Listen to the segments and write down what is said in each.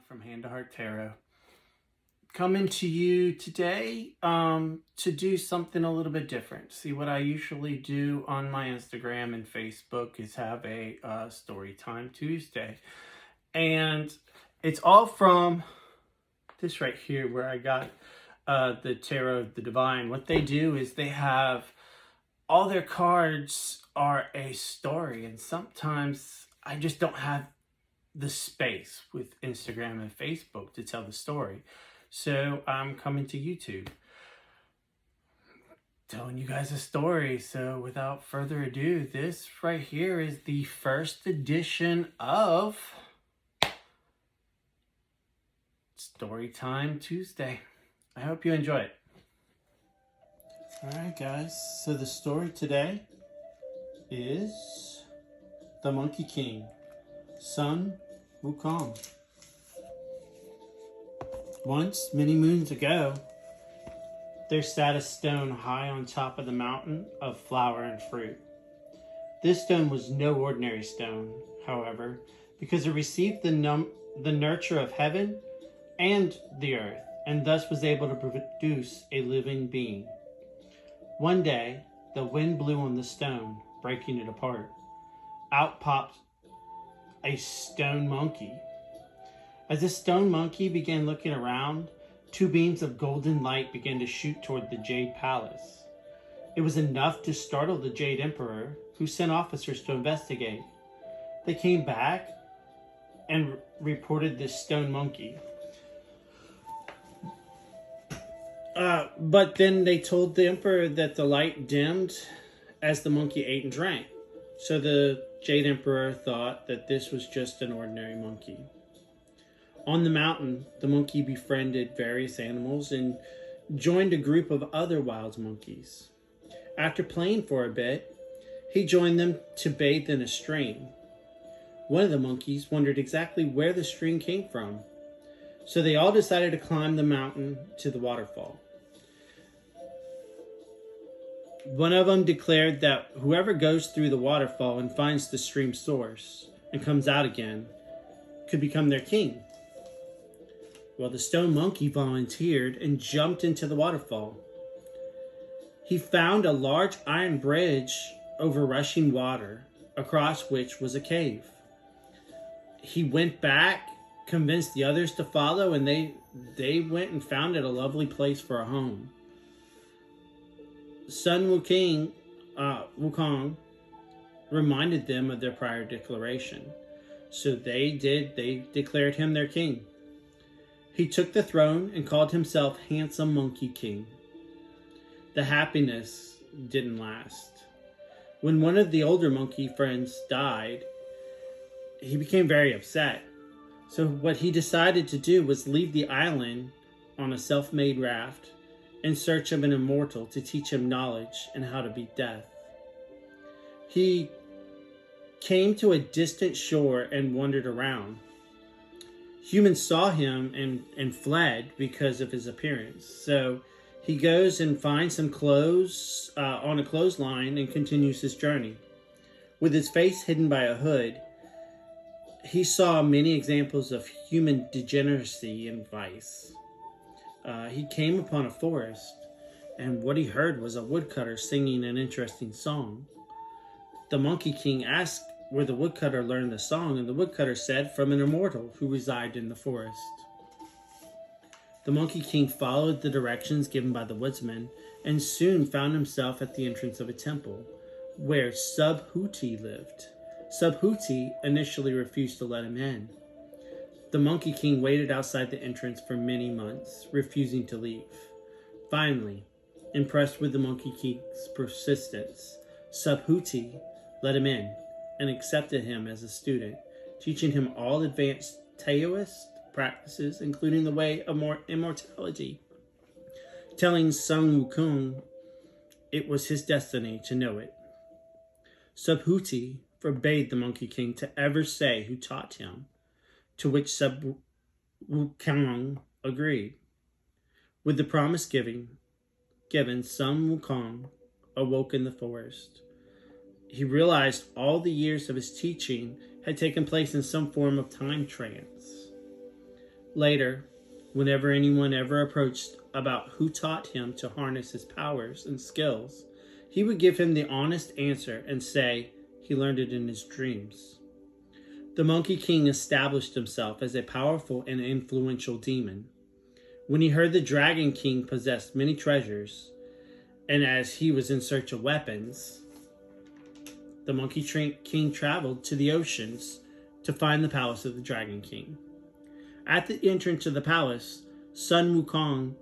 from Hand to Heart Tarot. Coming to you today to do something a little bit different. See, what I usually do on my Instagram and Facebook is have a Story Time Tuesday. And it's all from this right here where I got the Tarot of the Divine. What they do is they have all their cards are a story, and sometimes I just don't have the space with Instagram and Facebook to tell the story. So I'm coming to YouTube, telling you guys a story. So without further ado, this right here is the first edition of Storytime Tuesday. I hope you enjoy it. Alright guys, so the story today is The Monkey King, Sun Wukong. Once, many moons ago, there sat a stone high on top of the mountain of flower and fruit. This stone was no ordinary stone, however, because it received the nurture of heaven and the earth, and thus was able to produce a living being. One day, the wind blew on the stone, breaking it apart. Out popped a stone monkey. As the stone monkey began looking around, two beams of golden light began to shoot toward the Jade Palace. It was enough to startle the Jade Emperor, who sent officers to investigate. They came back and reported this stone monkey. But then they told the Emperor that the light dimmed as the monkey ate and drank. So the Jade Emperor thought that this was just an ordinary monkey. On the mountain, the monkey befriended various animals and joined a group of other wild monkeys. After playing for a bit, he joined them to bathe in a stream. One of the monkeys wondered exactly where the stream came from, so they all decided to climb the mountain to the waterfall. One of them declared that whoever goes through the waterfall and finds the stream source and comes out again could become their king. Well, the stone monkey volunteered and jumped into the waterfall. He found a large iron bridge over rushing water, across which was a cave. He went back, convinced the others to follow, and they went and found it a lovely place for a home. Sun Wukong reminded them of their prior declaration. So they declared him their king. He took the throne and called himself Handsome Monkey King. The happiness didn't last. When one of the older monkey friends died, he became very upset. So what he decided to do was leave the island on a self-made raft in search of an immortal to teach him knowledge and how to beat death. He came to a distant shore and wandered around. Humans saw him and fled because of his appearance. So he goes and finds some clothes on a clothesline and continues his journey. With his face hidden by a hood, he saw many examples of human degeneracy and vice. He came upon a forest, and what he heard was a woodcutter singing an interesting song. The Monkey King asked where the woodcutter learned the song, and the woodcutter said from an immortal who resided in the forest. The Monkey King followed the directions given by the woodsman and soon found himself at the entrance of a temple where Subhuti lived. Subhuti initially refused to let him in. The Monkey King waited outside the entrance for many months, refusing to leave. Finally, impressed with the Monkey King's persistence, Subhuti let him in and accepted him as a student, teaching him all advanced Taoist practices, including the way of immortality, telling Sun Wukong it was his destiny to know it. Subhuti forbade the Monkey King to ever say who taught him, to which Sun Wukong agreed. With the promise given, Sun Wukong awoke in the forest. He realized all the years of his teaching had taken place in some form of time trance. Later, whenever anyone ever approached about who taught him to harness his powers and skills, he would give him the honest answer and say he learned it in his dreams. The Monkey King established himself as a powerful and influential demon. When he heard the Dragon King possessed many treasures, and as he was in search of weapons, the Monkey King traveled to the oceans to find the palace of the Dragon King. At the entrance of the palace, Sun Wukong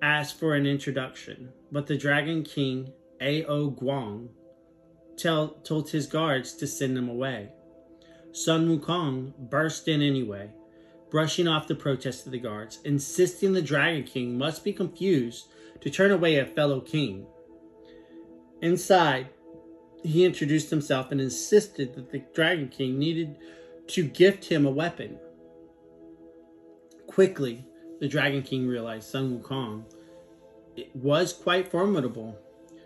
asked for an introduction, but the Dragon King, Ao Guang, told his guards to send him away. Sun Wukong burst in anyway, brushing off the protest of the guards, insisting the Dragon King must be confused to turn away a fellow king. Inside, he introduced himself and insisted that the Dragon King needed to gift him a weapon. Quickly, the Dragon King realized Sun Wukong was quite formidable.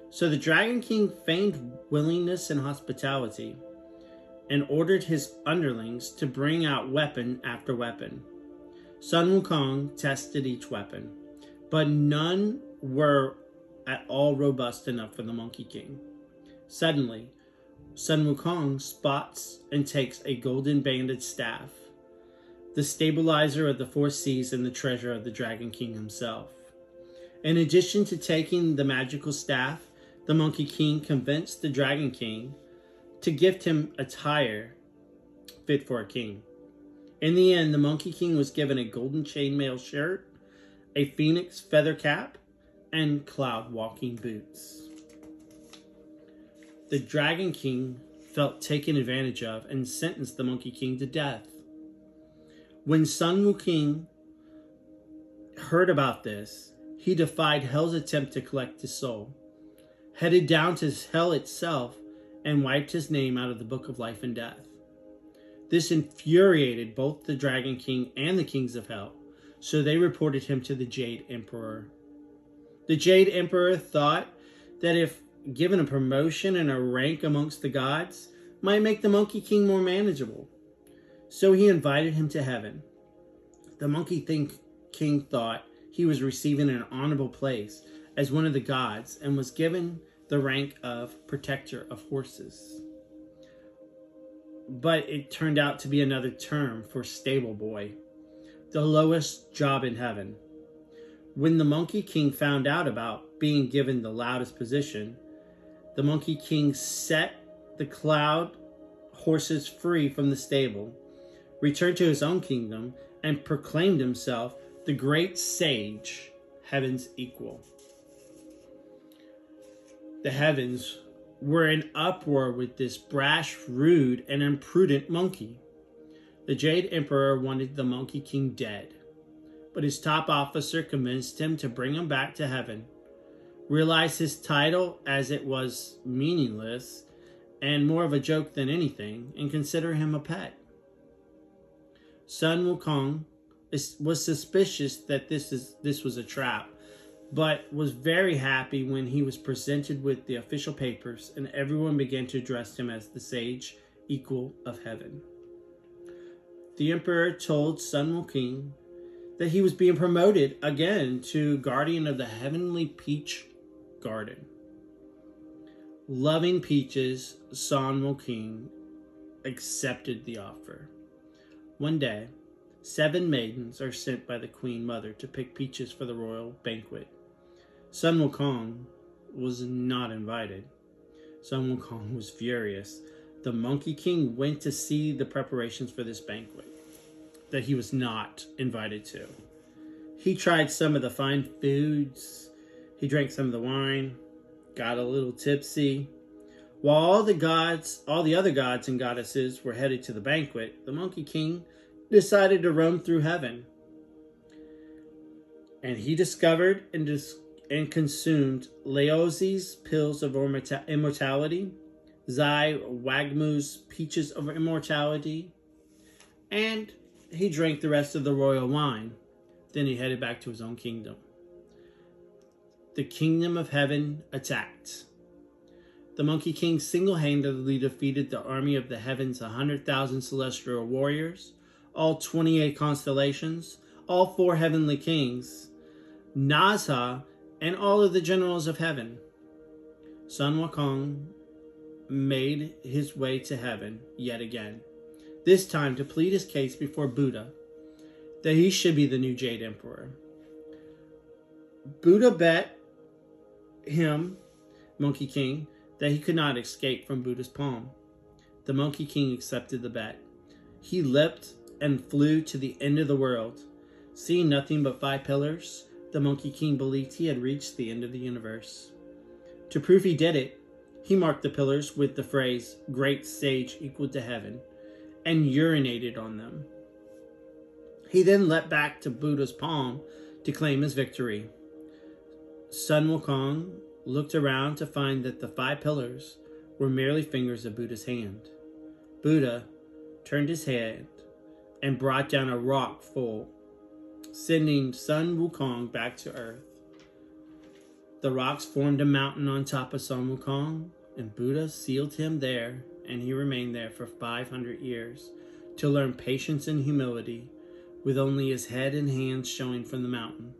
So the Dragon King feigned willingness and hospitality and ordered his underlings to bring out weapon after weapon. Sun Wukong tested each weapon, but none were at all robust enough for the Monkey King. Suddenly, Sun Wukong spots and takes a golden banded staff, the stabilizer of the four seas and the treasure of the Dragon King himself. In addition to taking the magical staff, the Monkey King convinced the Dragon King to gift him attire fit for a king. In the end, the Monkey King was given a golden chainmail shirt, a phoenix feather cap, and cloud walking boots. The Dragon King felt taken advantage of and sentenced the Monkey King to death. When Sun Wukong heard about this, he defied Hell's attempt to collect his soul, headed down to Hell itself, and wiped his name out of the Book of Life and Death. This infuriated both the Dragon King and the Kings of Hell, so they reported him to the Jade Emperor. The Jade Emperor thought that if given a promotion and a rank amongst the gods, might make the Monkey King more manageable. So he invited him to heaven. The Monkey King thought he was receiving an honorable place as one of the gods and was given the rank of protector of horses. But it turned out to be another term for stable boy, the lowest job in heaven. When the Monkey King found out about being given the loudest position, the Monkey King set the cloud horses free from the stable, returned to his own kingdom, and proclaimed himself the great sage, heaven's equal. The heavens were in uproar with this brash, rude, and imprudent monkey. The Jade Emperor wanted the Monkey King dead, but his top officer convinced him to bring him back to heaven, realize his title as it was meaningless and more of a joke than anything, and consider him a pet. Sun Wukong was suspicious that this was a trap, but was very happy when he was presented with the official papers and everyone began to address him as the sage equal of heaven. The emperor told Sun Wukong that he was being promoted again to guardian of the heavenly peach garden. Loving peaches, Sun Wukong accepted the offer. One day, 7 maidens are sent by the Queen Mother to pick peaches for the royal banquet. Sun Wukong was not invited. Sun Wukong was furious. The Monkey King went to see the preparations for this banquet that he was not invited to. He tried some of the fine foods. He drank some of the wine, got a little tipsy. While all the other gods and goddesses were headed to the banquet, the Monkey King decided to roam through heaven. And he discovered and consumed Laozi's pills of immortality, Zai Wagmu's peaches of immortality, and he drank the rest of the royal wine. Then he headed back to his own kingdom. The kingdom of heaven attacked. The Monkey King single-handedly defeated the army of the heavens, 100,000 celestial warriors, all 28 constellations, all 4 heavenly kings, Nazha, and all of the generals of heaven. Sun Wukong made his way to heaven yet again, this time to plead his case before Buddha, that he should be the new Jade Emperor. Buddha bet him, Monkey King, that he could not escape from Buddha's palm. The Monkey King accepted the bet. He leapt and flew to the end of the world. Seeing nothing but 5 pillars, the Monkey King believed he had reached the end of the universe. To prove he did it, he marked the pillars with the phrase, "Great sage equal to heaven," and urinated on them. He then leapt back to Buddha's palm to claim his victory. Sun Wukong looked around to find that the 5 pillars were merely fingers of Buddha's hand. Buddha turned his head and brought down a rock full, sending Sun Wukong back to earth. The rocks formed a mountain on top of Sun Wukong, and Buddha sealed him there, and he remained there for 500 years to learn patience and humility, with only his head and hands showing from the mountain.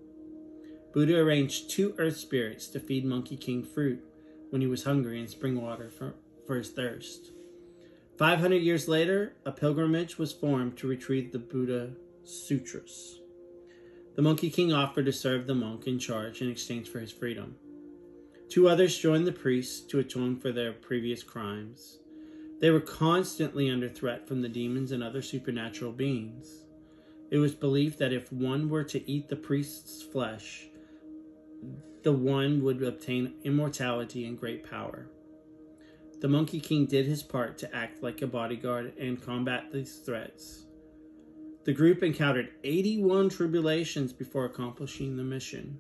Buddha arranged 2 earth spirits to feed Monkey King fruit when he was hungry and spring water for his thirst. 500 years later, a pilgrimage was formed to retrieve the Buddha Sutras. The Monkey King offered to serve the monk in charge in exchange for his freedom. 2 others joined the priests to atone for their previous crimes. They were constantly under threat from the demons and other supernatural beings. It was believed that if one were to eat the priest's flesh, the one would obtain immortality and great power. The Monkey King did his part to act like a bodyguard and combat these threats. The group encountered 81 tribulations before accomplishing the mission.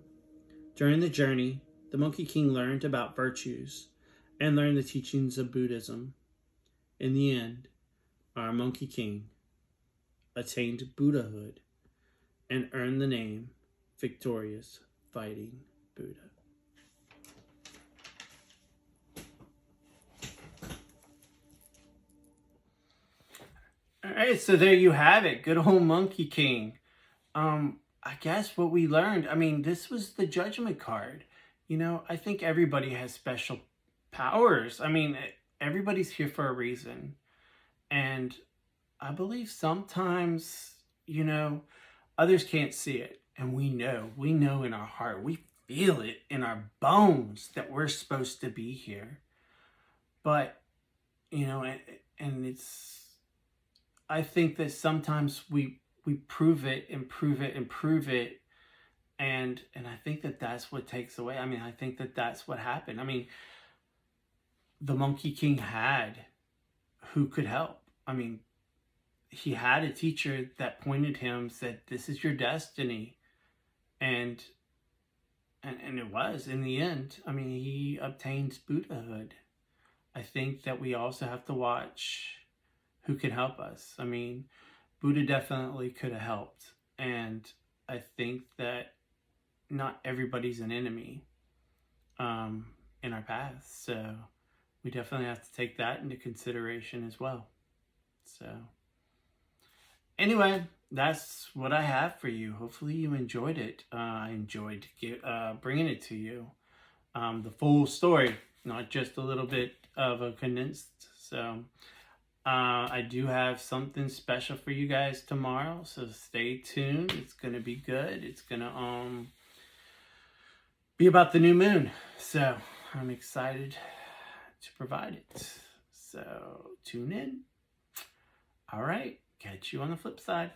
During the journey, the Monkey King learned about virtues and learned the teachings of Buddhism. In the end, our Monkey King attained Buddhahood and earned the name Victorious Fighting Buddha. All right, so there you have it. Good old Monkey King. I guess what we learned, this was the judgment card. I think everybody has special powers. Everybody's here for a reason. And I believe sometimes, others can't see it. And we know in our heart, we feel it in our bones that we're supposed to be here. But, and it's, I think that sometimes we prove it and prove it and prove it. And I think that that's what takes away. I think that that's what happened. The Monkey King had who could help. He had a teacher that pointed him, said, "This is your destiny." And it was, in the end, he obtained Buddhahood. I think that we also have to watch who can help us. Buddha definitely could have helped. And I think that not everybody's an enemy in our path. So we definitely have to take that into consideration as well. So anyway, that's what I have for you. Hopefully you enjoyed it. I enjoyed bringing it to you. The full story, not just a little bit of a condensed. So I do have something special for you guys tomorrow, so stay tuned. It's gonna be good. It's gonna be about the new moon, so I'm excited to provide it. So tune in. All right, catch you on the flip side.